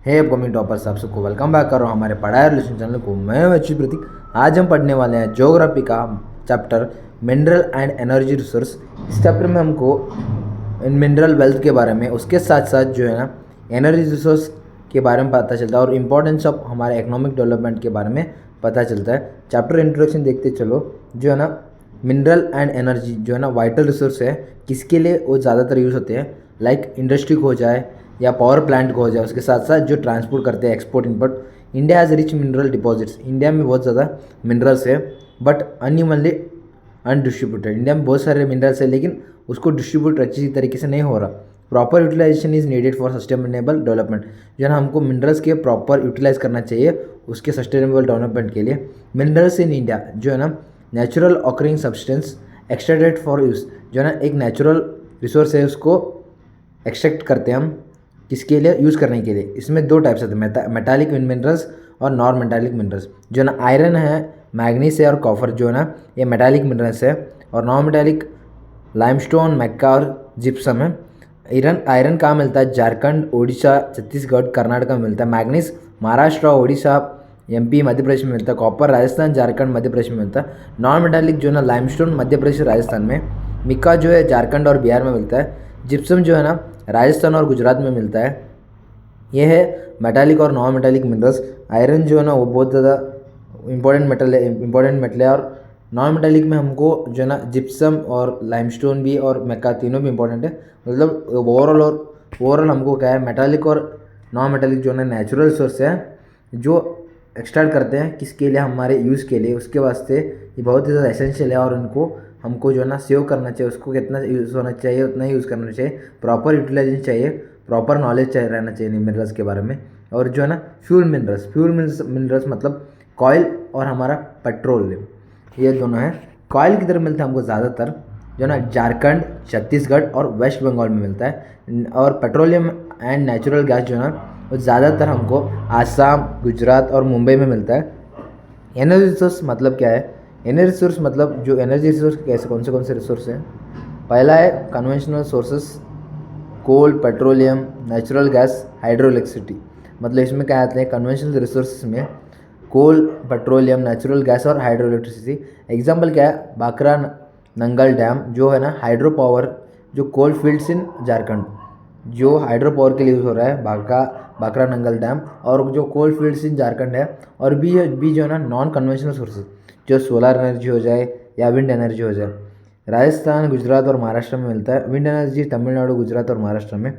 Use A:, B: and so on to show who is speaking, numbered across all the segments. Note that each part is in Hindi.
A: हे अपकमिंग टॉपर्स, आप सबको वेलकम बैक कर रहा हूँ हमारे पढ़ाई रिलेशन चैनल को। मैं अच्छी प्रतीक। आज हम पढ़ने वाले हैं ज्योग्राफी का chapter mineral and energy resource. इस चैप्टर में हमको मिनरल वेल्थ के बारे में, उसके साथ साथ जो है ना एनर्जी रिसोर्स के बारे में पता चलता है और इम्पोर्टेंस ऑफ हमारे इकोनॉमिक डेवलपमेंट के बारे में पता चलता है। चैप्टर इंट्रोडक्शन देखते चलो। जो है ना मिनरल एंड एनर्जी जो है ना वाइटल रिसोर्स है, किसके लिए वो ज़्यादातर यूज़ होते हैं, लाइक इंडस्ट्री को हो जाए या पावर प्लांट को हो जाए, उसके साथ साथ जो ट्रांसपोर्ट करते हैं, export import. India has rich mineral deposits. India में बहुत ज़्यादा मिनरल्स है बट अनइवनली अनडिस्ट्रीब्यूटेड। इंडिया में बहुत सारे मिनरल्स है लेकिन उसको डिस्ट्रीब्यूट अच्छी तरीके से नहीं हो रहा। Proper utilization is needed for sustainable development. जो है ना हमको मिनरल्स के प्रॉपर यूटिलाइज करना चाहिए उसके सस्टेनेबल डेवलपमेंट के लिए। मिनरल्स इन इंडिया जो है ना natural occurring substance extracted for use. जो है ना एक नेचुरल रिसोर्स है, उसको एक्सट्रैक्ट करते हैं हम किसके लिए, यूज़ करने के लिए। इसमें दो टाइप्स होते हैं, मेटालिक मिनरल्स और नॉन मेटालिक मिनरल्स। जो ना आयरन है, मैग्नीज है और कॉपर जो है ना ये मेटालिक मिनरल्स है। और नॉन मेटालिक लाइमस्टोन, मैक्का और जिप्सम है। आयरन कहाँ मिलता है? झारखंड, उड़ीसा, छत्तीसगढ़, कर्नाटक में मिलता है। मैग्नीज महाराष्ट्र, उड़ीसा, एमपी, मध्य प्रदेश में मिलता है। कॉपर राजस्थान, झारखंड, मध्य प्रदेश में मिलता है। नॉन मेटालिक जो है ना लाइमस्टोन मध्य प्रदेश, राजस्थान में। मिक्का जो है झारखंड और बिहार में मिलता है। जिप्सम जो है ना राजस्थान और गुजरात में मिलता है। ये है मेटालिक और नॉन मेटालिक मिनरल्स। आयरन जो है ना वो बहुत ज़्यादा इंपॉर्टेंट मेटल है। और नॉन मेटालिक में हमको जो है ना जिप्सम और लाइमस्टोन भी और मेका तीनों भी इंपॉर्टेंट है। मतलब ओवरऑल हमको क्या है, मेटालिक और नॉन मेटालिक जो है ना नेचुरल सोर्स है जो एक्सट्रैक्ट करते हैं किसके लिए, हमारे यूज़ के लिए। उसके वास्ते ये बहुत ही ज़्यादा एसेंशियल है और इनको हमको जो है ना सेव करना चाहिए। उसको कितना यूज़ होना चाहिए उतना ही यूज़ करना चाहिए। प्रॉपर यूटिलाइजेशन चाहिए, प्रॉपर नॉलेज चाहिए, रहना चाहिए मिनरल्स के बारे में। और जो है ना फ्यूल मिनरल्स मतलब कॉयल और हमारा पेट्रोलियम, ये दोनों हैं। कॉयल की तरफ मिलता है हमको ज़्यादातर जो है ना झारखंड, छत्तीसगढ़ और वेस्ट बंगाल में मिलता है। और पेट्रोलियम एंड नेचुरल गैस जो है ना वो ज़्यादातर हमको आसाम, गुजरात और मुंबई में मिलता है। एनर्जी रिसोर्स मतलब क्या है? एनर्जी रिसोर्स मतलब जो एनर्जी रिसोर्स कैसे कौन से रिसोर्स हैं? पहला है conventional sources, coal, petroleum, natural gas, hydro electricity. मतलब इसमें क्या आते हैं कन्वेंशनल रिसोर्सेज में? कोल, पेट्रोलियम, नेचुरल गैस और हाइड्रो इलेक्ट्रिसिटी। एग्जाम्पल क्या है? बाकरा नंगल डैम जो है ना हाइड्रो पावर, जो कोल फील्ड्स इन झारखंड जो हाइड्रो पावर के लिए यूज़ हो रहा है, बाकरा नंगल डैम। और जो कोल फील्ड्स इन झारखंड है। और बी जो है ना नॉन कन्वेंशनल सोर्सेज, जो सोलर एनर्जी हो जाए या विंड एनर्जी हो जाए। राजस्थान, गुजरात और महाराष्ट्र में मिलता है। विंड एनर्जी तमिलनाडु, गुजरात और महाराष्ट्र में।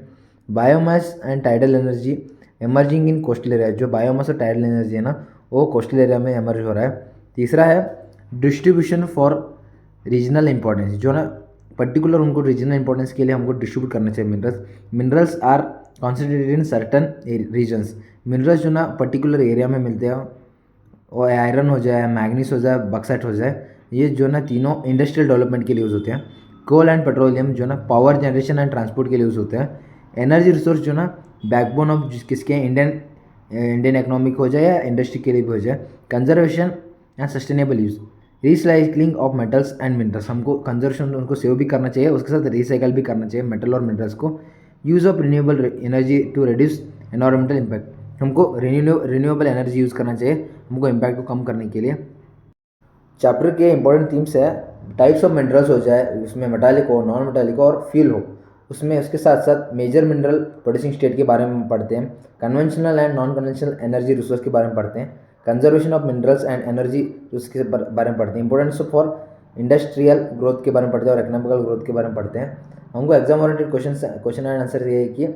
A: Biomass and tidal energy emerging in coastal area. जो बायोमास और टाइडल एनर्जी है ना वो कोस्टल एरिया में एमर्ज हो रहा है। तीसरा है डिस्ट्रीब्यूशन फॉर रीजनल इंपॉर्टेंस। जो ना पर्टिकुलर उनको रीजनल इंपॉर्टेंस के लिए हमको डिस्ट्रीब्यूट करना चाहिए minerals are concentrated in certain regions. Minerals जो ना पर्टिकुलर एरिया में मिलते हैं, और आयरन हो जाए, मैग्नीज हो जाए, बक्साइट हो जाए, ये जो ना तीनों इंडस्ट्रियल डेवलपमेंट के लिए यूज़ होते हैं। कोल एंड पेट्रोलियम जो ना पावर जनरेशन एंड ट्रांसपोर्ट के लिए यूज़ होते हैं। एनर्जी रिसोर्स जो ना बैकबोन ऑफ किसके इंडियन इकोनॉमिक हो जाए या इंडस्ट्री के लिए भी हो जाए। Conservation and sustainable use, recycling of metals and minerals. हमको कंजर्वेशन उनको सेव भी करना चाहिए, उसके साथ रिसाइकल भी करना चाहिए मेटल और मिनरल्स को। Use of renewable energy to reduce environmental impact. हमको रिन्यूएबल एनर्जी यूज़ करना चाहिए हमको इम्पैक्ट को कम करने के लिए। चैप्टर के इंपॉर्टेंट थीम्स है टाइप्स ऑफ मिनरल्स हो जाए, उसमें मेटालिक हो, नॉन मेटालिक हो और फ्यूल हो। उसमें उसके साथ साथ मेजर मिनरल प्रोड्यूसिंग स्टेट के बारे में पढ़ते हैं। Conventional and non conventional energy resource के बारे में पढ़ते हैं। Conservation of minerals and energy उसके बारे में पढ़ते हैं। इंपॉर्टेंस फॉर इंडस्ट्रियल ग्रोथ के बारे में पढ़ते हैं और इकोनॉमिकल ग्रोथ के बारे में पढ़ते हैं। हमको exam oriented question and answer ये है कि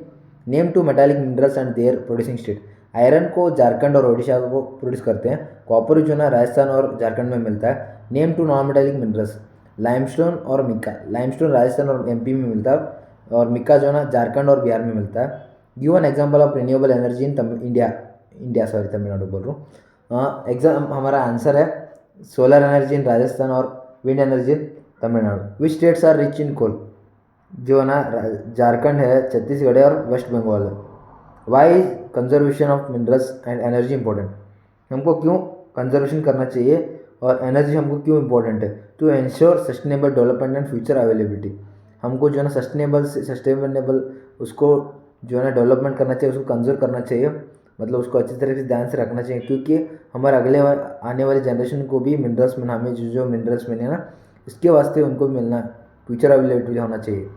A: name two metallic minerals and their producing state. Iron को झारखंड और ओडिशा को प्रोड्यूस करते हैं। कॉपर जो ना राजस्थान और झारखंड में मिलता है। Name two non metallic minerals, limestone और मिक्का। लाइमस्टोन राजस्थान और एमपी में मिलता है और मिक्का जो ना झारखंड और बिहार में मिलता है। Give an example of renewable energy in Tamil Nadu बोल रहा हूँ। एग्जाम हमारा आंसर है सोलर एनर्जी इन राजस्थान और wind energy in Tamil Nadu. Which states are rich in coal? जो ना झारखंड है, छत्तीसगढ़ है और वेस्ट बंगाल है। Why conservation of minerals and energy important? हमको क्यों कंजर्वेशन करना चाहिए और एनर्जी हमको क्यों इंपॉर्टेंट है? To ensure sustainable development and future availability. हमको जो है ना सस्टेनेबल उसको जो है ना डेवलपमेंट करना चाहिए, उसको कंजर्व करना चाहिए मतलब उसको अच्छी तरह से ध्यान से रखना चाहिए, क्योंकि हमारे आने वाले जनरेशन को भी मिनरल्स मिलना, हमें जो मिनरल्स मिले ना इसके वास्ते उनको भी मिलना, फ्यूचर अवेलेबिलिटी होना चाहिए।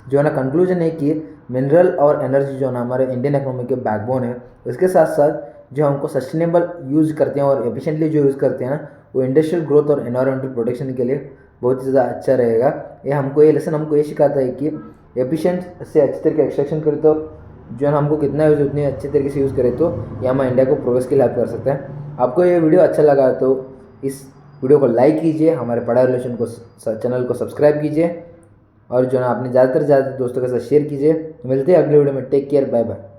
A: जो है ना कंक्लूजन है कि मिनरल और एनर्जी जो है ना हमारे इंडियन इकोनॉमी के बैकबोन है। उसके साथ साथ जो हमको सस्टेनेबल यूज़ करते हैं और एफिशिएंटली जो यूज़ करते हैं ना, वो इंडस्ट्रियल ग्रोथ और एनवायरमेंटल प्रोटेक्शन के लिए बहुत ही ज़्यादा अच्छा रहेगा। ये लेसन हमको ये सिखाता है कि एफिशिएंट से अच्छी तरीके एक्सट्रैक्शन करे तो जो है हमको कितना यूज़ उतनी अच्छी तरीके से यूज़ करे तो ये हमारे इंडिया को प्रोग्रेस के लिए हेल्प कर सकता है। आपको ये वीडियो अच्छा लगा तो इस वीडियो को लाइक कीजिए, हमारे पढ़ा रिलेशन को चैनल को सब्सक्राइब कीजिए और जो है अपने ज़्यादा से ज़्यादा दोस्तों के साथ शेयर कीजिए। मिलते हैं अगले वीडियो में। Take care, bye bye.